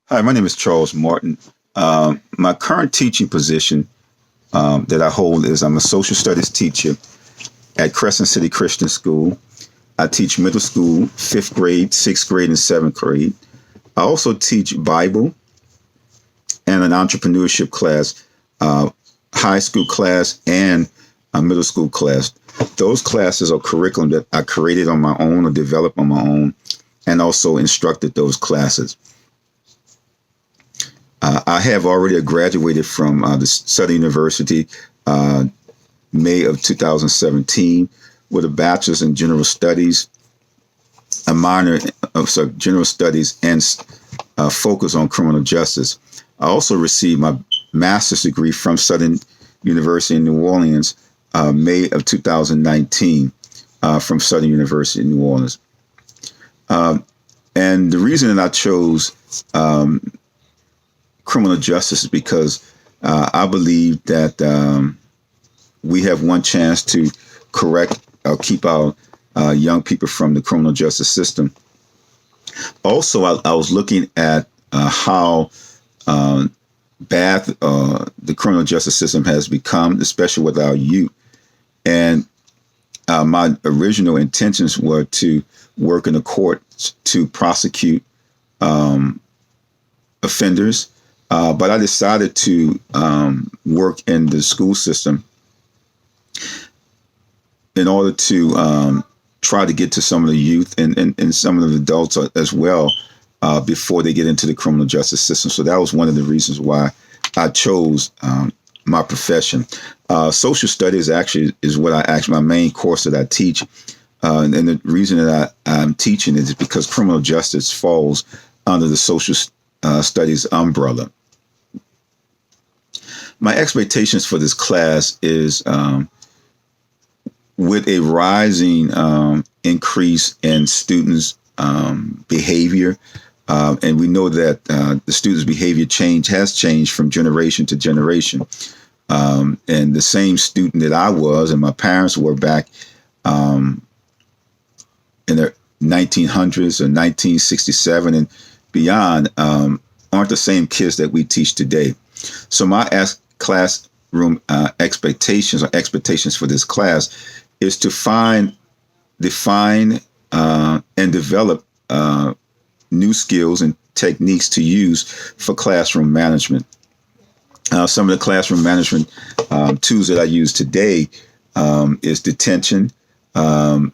Hi, my name is Charles Martin. My current teaching position that I hold is I'm a social studies teacher at Crescent City Christian School. I teach middle school, fifth grade, sixth grade, and seventh grade. I also teach Bible and an entrepreneurship class, high school class, and a middle school class. Those classes are curriculum that I created on my own or developed on my own, and also instructed those classes. I have already graduated from the Southern University May of 2017 with a bachelor's in general studies, a minor of general studies, and focus on criminal justice. I also received my master's degree from Southern University in New Orleans May of 2019 from Southern University in New Orleans. And the reason that I chose criminal justice is because I believe that we have one chance to correct or keep our young people from the criminal justice system. Also, I was looking at how bad the criminal justice system has become, especially with our youth. And my original intentions were to work in the courts to prosecute offenders. But I decided to work in the school system in order to try to get to some of the youth and some of the adults as well before they get into the criminal justice system. So that was one of the reasons why I chose my profession. Social studies actually is my main course that I teach. And the reason that I'm teaching it is because criminal justice falls under the social studies umbrella. My expectations for this class is with a rising increase in students' behavior. And we know that the students' behavior has changed from generation to generation. And the same student that I was and my parents were back in the 1900s or 1967 and beyond aren't the same kids that we teach today. So my classroom expectations for this class is to define, and develop new skills and techniques to use for classroom management. Some of the classroom management tools that I use today is detention. I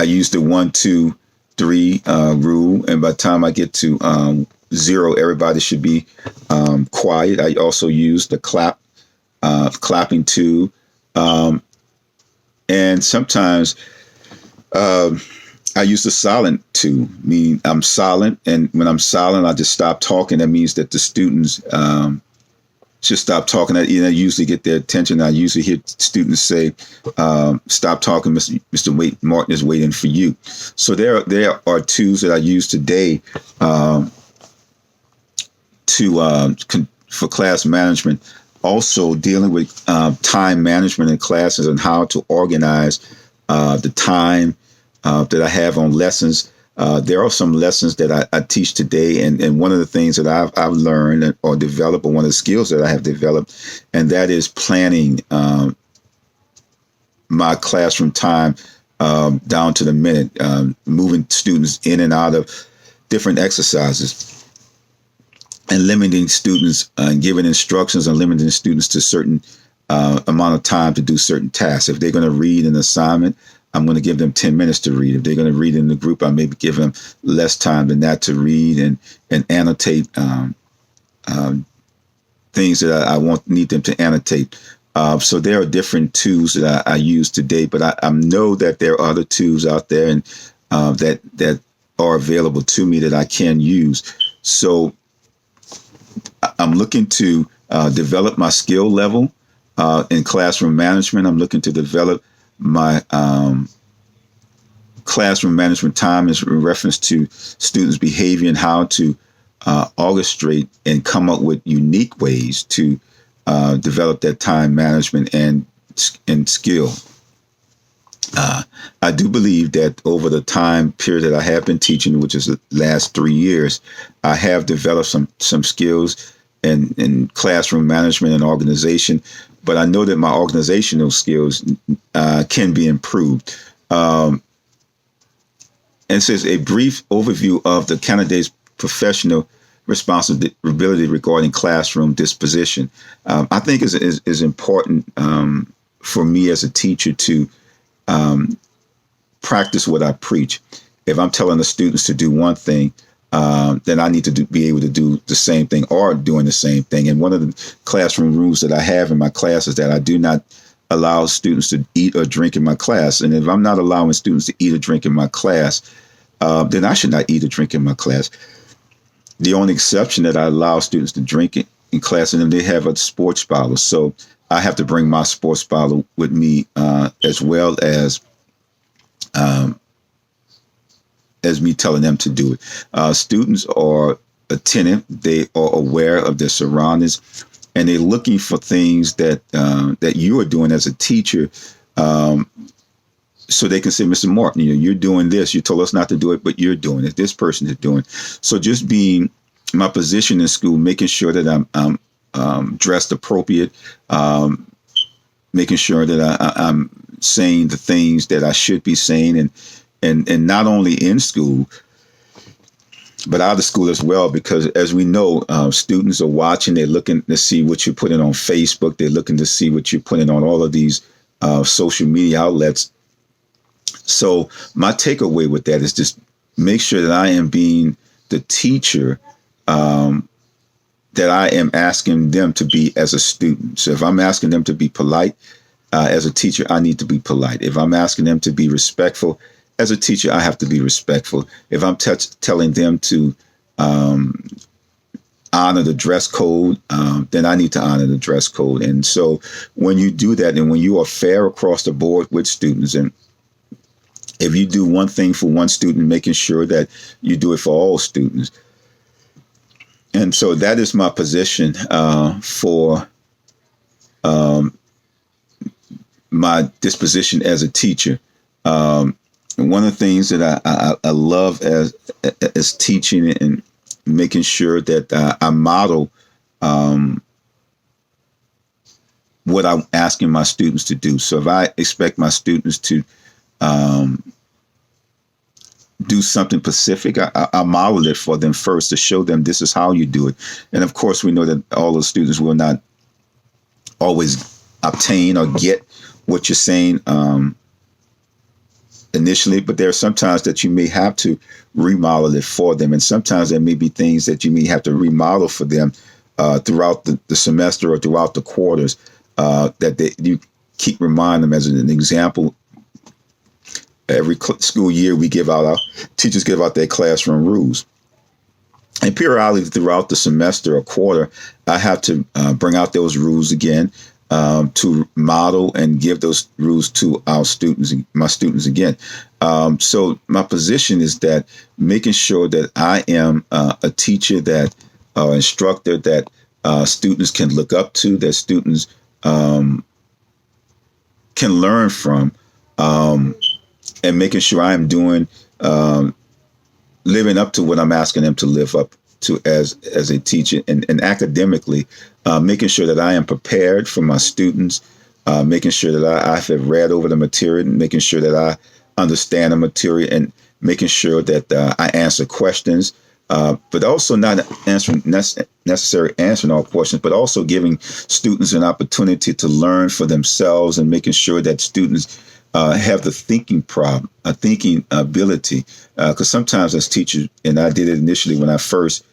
use the 1, 2, 3 rule, and by the time I get to 0, everybody should be quiet. I also use the clapping tool, and sometimes I use the silent tool. Meaning I'm silent, and when I'm silent, I just stop talking. That means that the students should stop talking. I usually get their attention. I usually hear students say, "Stop talking, Mr. Martin is waiting for you." So there are tools that I use today for class management. Also dealing with time management in classes and how to organize the time that I have on lessons. There are some lessons that I teach today, and one of the things that I've learned or developed, or one of the skills that I have developed, and that is planning my classroom time down to the minute, moving students in and out of different exercises, and limiting students and giving instructions and limiting students to certain amount of time to do certain tasks. If they're going to read an assignment, I'm going to give them 10 minutes to read. If they're going to read in the group, I maybe give them less time than that to read and annotate things that I need them to annotate. So there are different tools that I use today, but I know that there are other tools out there and that are available to me that I can use. So I'm looking to develop my skill level in classroom management. I'm looking to develop my classroom management time is in reference to students' behavior and how to orchestrate and come up with unique ways to develop that time management and skill. I do believe that over the time period that I have been teaching, which is the last 3 years, I have developed some skills in classroom management and organization, but I know that my organizational skills can be improved. And it says a brief overview of the candidate's professional responsibility regarding classroom disposition. I think is important for me as a teacher to practice what I preach. If I'm telling the students to do one thing, then I need to be able to do the same thing or doing the same thing. And one of the classroom rules that I have in my class is that I do not allow students to eat or drink in my class. And if I'm not allowing students to eat or drink in my class, then I should not eat or drink in my class. The only exception that I allow students to drink in class, and then they have a sports bottle. So I have to bring my sports bottle with me as well as me telling them to do it. Students are attentive. They are aware of their surroundings, and they're looking for things that you are doing as a teacher, so they can say, Mr. Martin, you're doing this. You told us not to do it, but you're doing it. This person is doing it. So just being my position in school, making sure that I'm dressed appropriate, making sure that I'm saying the things that I should be saying, and not only in school, but out of school as well, because as we know, students are watching. They're looking to see what you're putting on Facebook. They're looking to see what you're putting on all of these social media outlets. So my takeaway with that is just make sure that I am being the teacher that I am asking them to be as a student. So if I'm asking them to be polite as a teacher, I need to be polite. If I'm asking them to be respectful as a teacher, I have to be respectful. If I'm telling them to honor the dress code, then I need to honor the dress code. And so when you do that, and when you are fair across the board with students, and if you do one thing for one student, making sure that you do it for all students. And so that is my position for my disposition as a teacher. And one of the things that I love as teaching and making sure that I model what I'm asking my students to do. So if I expect my students to do something specific, I model it for them first to show them this is how you do it. And of course, we know that all the students will not always obtain or get what you're saying initially, but there are sometimes that you may have to remodel it for them. And sometimes there may be things that you may have to remodel for them throughout the semester or throughout the quarters that you keep reminding them. As an example, every school year our teachers give out their classroom rules. And periodically throughout the semester or quarter, I have to bring out those rules again to model and give those rules to my students again. So my position is that making sure that I am a teacher, that instructor that students can look up to, that students can learn from, and making sure I am doing, living up to what I'm asking them to live up to as a teacher, and academically, making sure that I am prepared for my students, making sure that I have read over the material, and making sure that I understand the material, and making sure that I answer questions, but also not necessarily answering all questions, but also giving students an opportunity to learn for themselves, and making sure that students have the thinking ability, because sometimes as teachers, and I did it initially when I first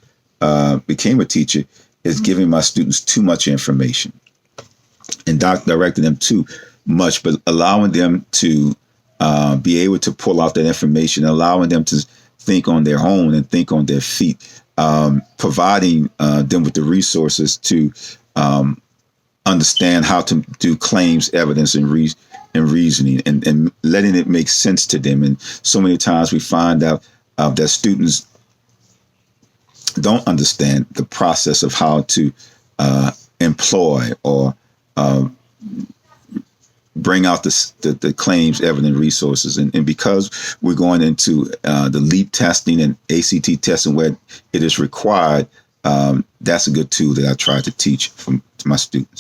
became a teacher, is giving my students too much information and directing them too much, but allowing them to be able to pull out that information, allowing them to think on their own and think on their feet, providing them with the resources to understand how to do claims, evidence, and reasoning, and letting it make sense to them. And so many times we find out that students don't understand the process of how to employ or bring out the claims, evidence, resources. And because we're going into the LEAP testing and ACT testing where it is required, that's a good tool that I try to teach to my students.